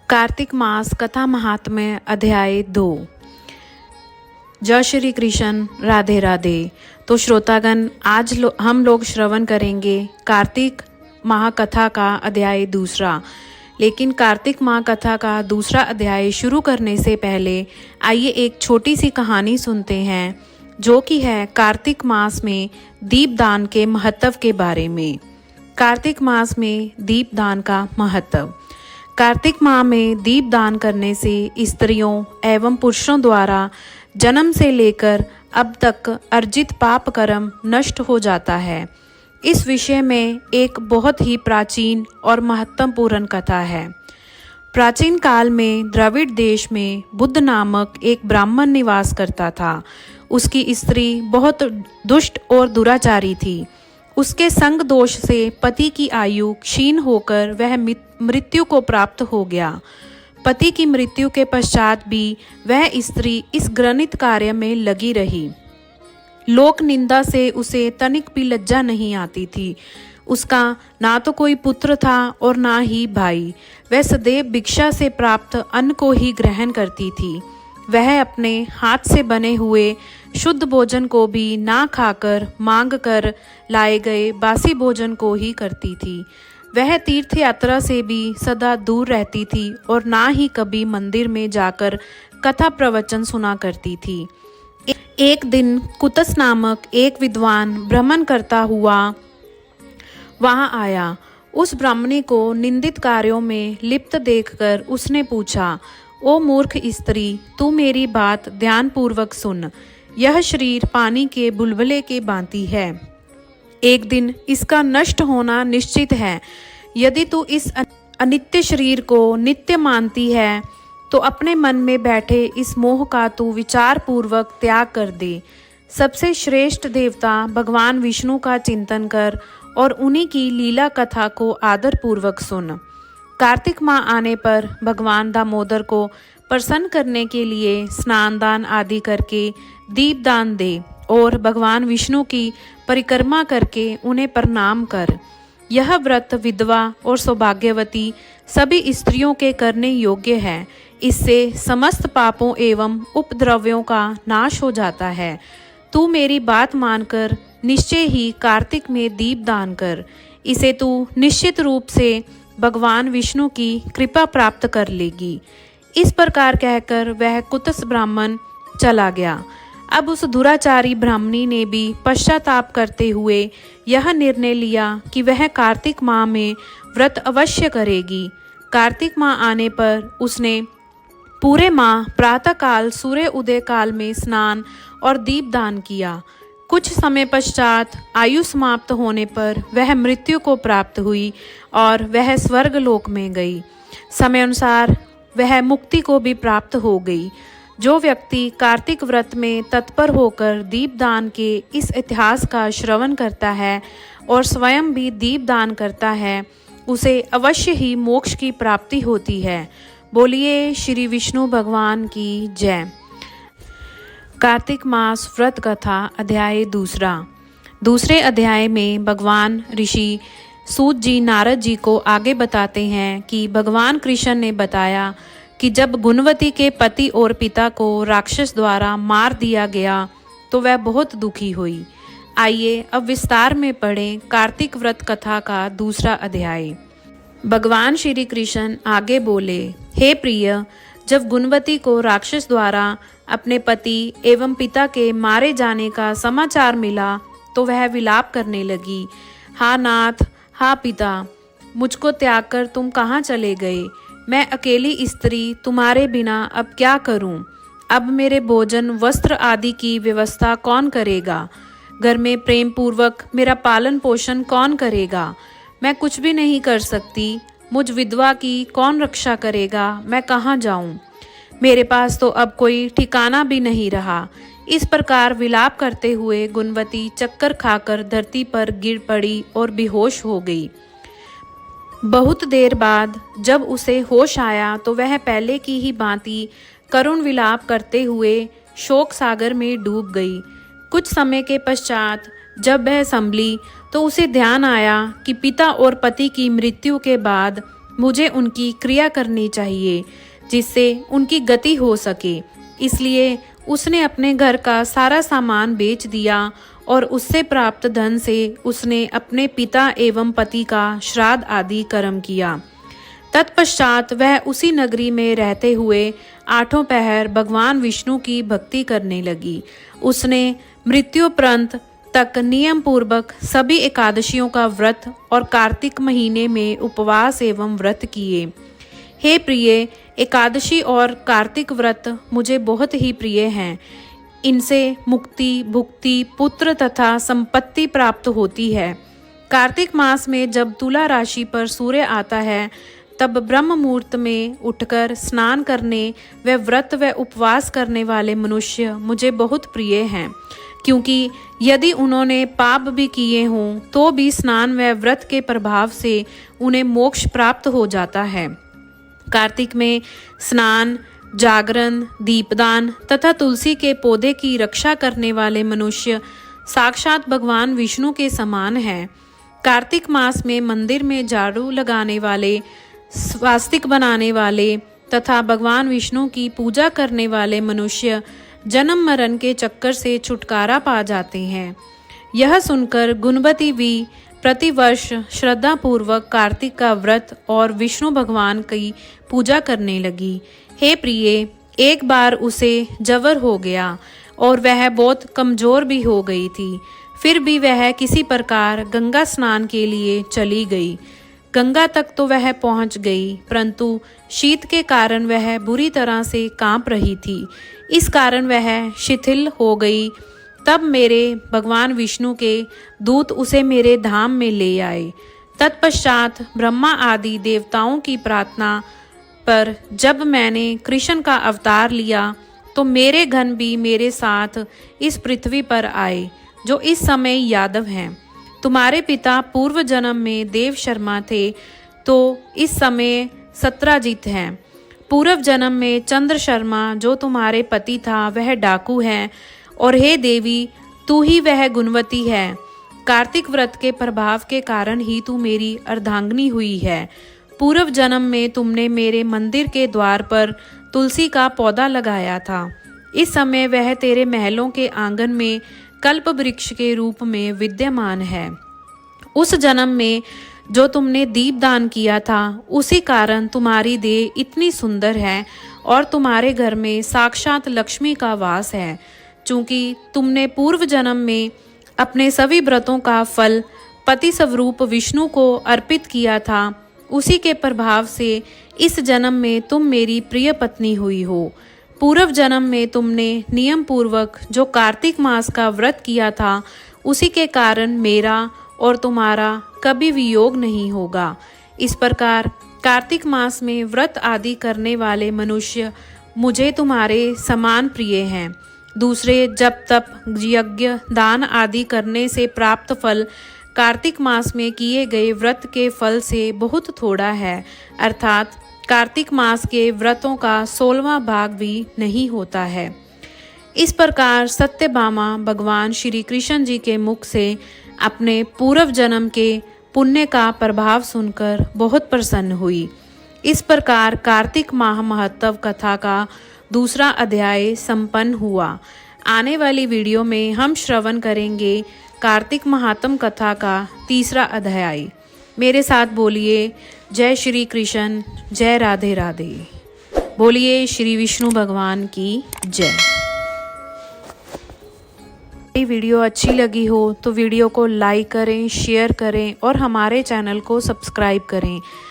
कार्तिक मास कथा महात्म्य अध्याय 2। जय श्री कृष्ण, राधे राधे। तो श्रोतागण, आज हम लोग श्रवण करेंगे कार्तिक महाकथा का अध्याय 2। लेकिन कार्तिक महाकथा का दूसरा अध्याय शुरू करने से पहले आइए एक छोटी सी कहानी सुनते हैं, जो कि है कार्तिक मास में दीपदान के महत्व के बारे में। कार्तिक मास में दीपदान का महत्व। कार्तिक माह में दीप दान करने से स्त्रियों एवं पुरुषों द्वारा जन्म से लेकर अब तक अर्जित पाप कर्म नष्ट हो जाता है। इस विषय में एक बहुत ही प्राचीन और महत्वपूर्ण कथा है। प्राचीन काल में द्रविड़ देश में बुद्ध नामक एक ब्राह्मण निवास करता था। उसकी स्त्री बहुत दुष्ट और दुराचारी थी। उसके संग दोष से पति की आयु क्षीण होकर वह मृत्यु को प्राप्त हो गया। पति की मृत्यु के पश्चात भी वह स्त्री इस घृणित कार्य में लगी रही। लोक निंदा से उसे तनिक भी लज्जा नहीं आती थी। उसका ना तो कोई पुत्र था और ना ही भाई। वह सदैव भिक्षा से प्राप्त अन्न को ही ग्रहण करती थी। वह अपने हाथ से बने हुए शुद्ध भोजन को भी ना खाकर मांग कर लाए गए बासी भोजन को ही करती थी। वह तीर्थ यात्रा से भी सदा दूर रहती थी और ना ही कभी मंदिर में जाकर कथा प्रवचन सुना करती थी। एक दिन कुतस नामक एक विद्वान भ्रमण करता हुआ वहां आया। उस ब्राह्मणी को निंदित कार्यों में लिप्त देखकर उसने पूछा, ओ मूर्ख स्त्री, तू मेरी बात ध्यानपूर्वक सुन। यह शरीर पानी के बुलबुले के भांति है। एक दिन इसका नष्ट होना निश्चित है। यदि तू इस अनित्य शरीर को नित्य मानती है तो अपने मन में बैठे इस मोह का तू विचार पूर्वक त्याग कर दे। सबसे श्रेष्ठ देवता भगवान विष्णु का चिंतन कर और उन्हीं की लीला कथा को आदर पूर्वक सुन। कार्तिक माह आने पर भगवान दामोदर को प्रसन्न करने के लिए स्नान दान आदि करके दीपदान दे और भगवान विष्णु की परिक्रमा करके उन्हें प्रणाम कर। यह व्रत विधवा और सौभाग्यवती सभी स्त्रियों के करने योग्य है। इससे समस्त पापों एवं उपद्रव्यों का नाश हो जाता है। तू मेरी बात मानकर निश्चय ही कार्तिक में दीप दान कर। इसे तू निश्चित रूप से भगवान विष्णु की कृपा प्राप्त कर लेगी। इस प्रकार कहकर वह कुतस ब्राह्मण चला गया। अब उस दुराचारी ब्राह्मणी ने भी पश्चाताप करते हुए यह निर्णय लिया कि वह कार्तिक माह में व्रत अवश्य करेगी। कार्तिक माह आने पर उसने पूरे माह प्रातःकाल सूर्य उदय काल में स्नान और दीपदान किया। कुछ समय पश्चात आयु समाप्त होने पर वह मृत्यु को प्राप्त हुई और वह स्वर्ग लोक में गई। समय अनुसार वह मुक्ति को भी प्राप्त हो गई। जो व्यक्ति कार्तिक व्रत में तत्पर होकर दीपदान के इस इतिहास का श्रवण करता है और स्वयं भी दीपदान करता है, उसे अवश्य ही मोक्ष की प्राप्ति होती है। बोलिए श्री विष्णु भगवान की जय। कार्तिक मास व्रत कथा अध्याय 2। दूसरे अध्याय में भगवान ऋषि सूत जी नारद जी को आगे बताते हैं कि भगवान कृष्ण ने बताया कि जब गुणवती के पति और पिता को राक्षस द्वारा मार दिया गया तो वह बहुत दुखी हुई। आइए अब विस्तार में पढ़ें कार्तिक व्रत कथा का दूसरा अध्याय। भगवान श्री कृष्ण आगे बोले, हे प्रिय, जब गुणवती को राक्षस द्वारा अपने पति एवं पिता के मारे जाने का समाचार मिला तो वह विलाप करने लगी। हा नाथ, हा पिता, मुझको त्याग कर तुम कहाँ चले गए? मैं अकेली स्त्री तुम्हारे बिना अब क्या करूं? अब मेरे भोजन वस्त्र आदि की व्यवस्था कौन करेगा? घर में प्रेम पूर्वक मेरा पालन पोषण कौन करेगा? मैं कुछ भी नहीं कर सकती। मुझ विधवा की कौन रक्षा करेगा? मैं कहाँ जाऊं? मेरे पास तो अब कोई ठिकाना भी नहीं रहा। इस प्रकार विलाप करते हुए गुणवती चक्कर खाकर धरती पर गिर पड़ी और बेहोश हो गई। बहुत देर बाद जब उसे होश आया तो वह पहले की ही भांति करुण विलाप करते हुए शोक सागर में डूब गई। कुछ समय के पश्चात जब वह संभली तो उसे ध्यान आया कि पिता और पति की मृत्यु के बाद मुझे उनकी क्रिया करनी चाहिए जिससे उनकी गति हो सके। इसलिए उसने अपने घर का सारा सामान बेच दिया और उससे प्राप्त धन से उसने अपने पिता एवं पति का श्राद्ध आदि कर्म किया। तत्पश्चात वह उसी नगरी में रहते हुए 8 पहर भगवान विष्णु की भक्ति करने लगी। उसने मृत्युपरंत तक नियम पूर्वक सभी एकादशियों का व्रत और कार्तिक महीने में उपवास एवं व्रत किए। हे प्रिय, एकादशी और कार्तिक व्रत मुझे बहुत ही प्रिय हैं। इनसे मुक्ति, भुक्ति, पुत्र तथा संपत्ति प्राप्त होती है। कार्तिक मास में जब तुला राशि पर सूर्य आता है तब ब्रह्म मुहूर्त में उठकर स्नान करने व व्रत व उपवास करने वाले मनुष्य मुझे बहुत प्रिय हैं, क्योंकि यदि उन्होंने पाप भी किए हों तो भी स्नान व व्रत के प्रभाव से उन्हें मोक्ष प्राप्त हो जाता है। कार्तिक में स्नान, जागरण, दीपदान तथा तुलसी के पौधे की रक्षा करने वाले मनुष्य साक्षात भगवान विष्णु के समान हैं। कार्तिक मास में मंदिर में झाड़ू लगाने वाले, स्वास्तिक बनाने वाले तथा भगवान विष्णु की पूजा करने वाले मनुष्य जन्म मरण के चक्कर से छुटकारा पा जाते हैं। यह सुनकर गुणवती भी प्रतिवर्ष श्रद्धा पूर्वक कार्तिक का व्रत और विष्णु भगवान की पूजा करने लगी। हे प्रिय, एक बार उसे जवर हो गया और वह बहुत कमजोर भी हो गई थी। फिर भी वह किसी प्रकार गंगा स्नान के लिए चली गई। गंगा तक तो वह पहुंच गई, परंतु शीत के कारण वह बुरी तरह से कांप रही थी। इस कारण वह शिथिल हो गई। तब मेरे भगवान विष्णु के दूत उसे मेरे धाम में ले आए। तत्पश्चात ब्रह्मा आदि देवताओं की प्रार्थना पर जब मैंने कृष्ण का अवतार लिया तो मेरे घन भी मेरे साथ इस पृथ्वी पर आए, जो इस समय यादव हैं। तुम्हारे पिता पूर्व जन्म में देव शर्मा थे, तो इस समय सत्राजित हैं। पूर्व जन्म में चंद्र शर्मा जो तुम्हारे पति था वह डाकू है, और हे देवी, तू ही वह गुणवती है। कार्तिक व्रत के प्रभाव के कारण ही तू मेरी अर्धांगिनी हुई है। पूर्व जन्म में तुमने मेरे मंदिर के द्वार पर तुलसी का पौधा लगाया था। इस समय वह तेरे महलों के आंगन में कल्प वृक्ष के रूप में विद्यमान है। उस जन्म में जो तुमने दीप दान किया था, उसी कारण तुम्हारी देह इतनी सुंदर है और तुम्हारे घर में साक्षात लक्ष्मी का वास है। चूंकि तुमने पूर्व जन्म में अपने सभी व्रतों का फल पति स्वरूप विष्णु को अर्पित किया था, उसी के प्रभाव से इस जन्म में तुम मेरी प्रिय पत्नी हुई हो। पूर्व जन्म में तुमने नियम पूर्वक जो कार्तिक मास का व्रत किया था, उसी के कारण मेरा और तुम्हारा कभी वियोग नहीं होगा। इस प्रकार कार्तिक मास में व्रत आदि करने वाले मनुष्य मुझे तुम्हारे समान प्रिय हैं। दूसरे जप तप यज्ञ दान आदि करने से प्राप्त फल कार्तिक मास में किए गए व्रत के फल से बहुत थोड़ा है, अर्थात कार्तिक मास के व्रतों का 16वां भाग भी नहीं होता है। इस प्रकार सत्यभामा भगवान श्री कृष्ण जी के मुख से अपने पूर्व जन्म के पुण्य का प्रभाव सुनकर बहुत प्रसन्न हुई। इस प्रकार कार्तिक माह महत्व कथा का दूसरा अध्याय संपन्न हुआ। आने वाली वीडियो में हम श्रवण करेंगे कार्तिक महात्म कथा का तीसरा अध्याय। मेरे साथ बोलिए जय श्री कृष्ण, जय राधे राधे। बोलिए श्री विष्णु भगवान की जय। ये वीडियो अच्छी लगी हो तो वीडियो को लाइक करें, शेयर करें और हमारे चैनल को सब्सक्राइब करें।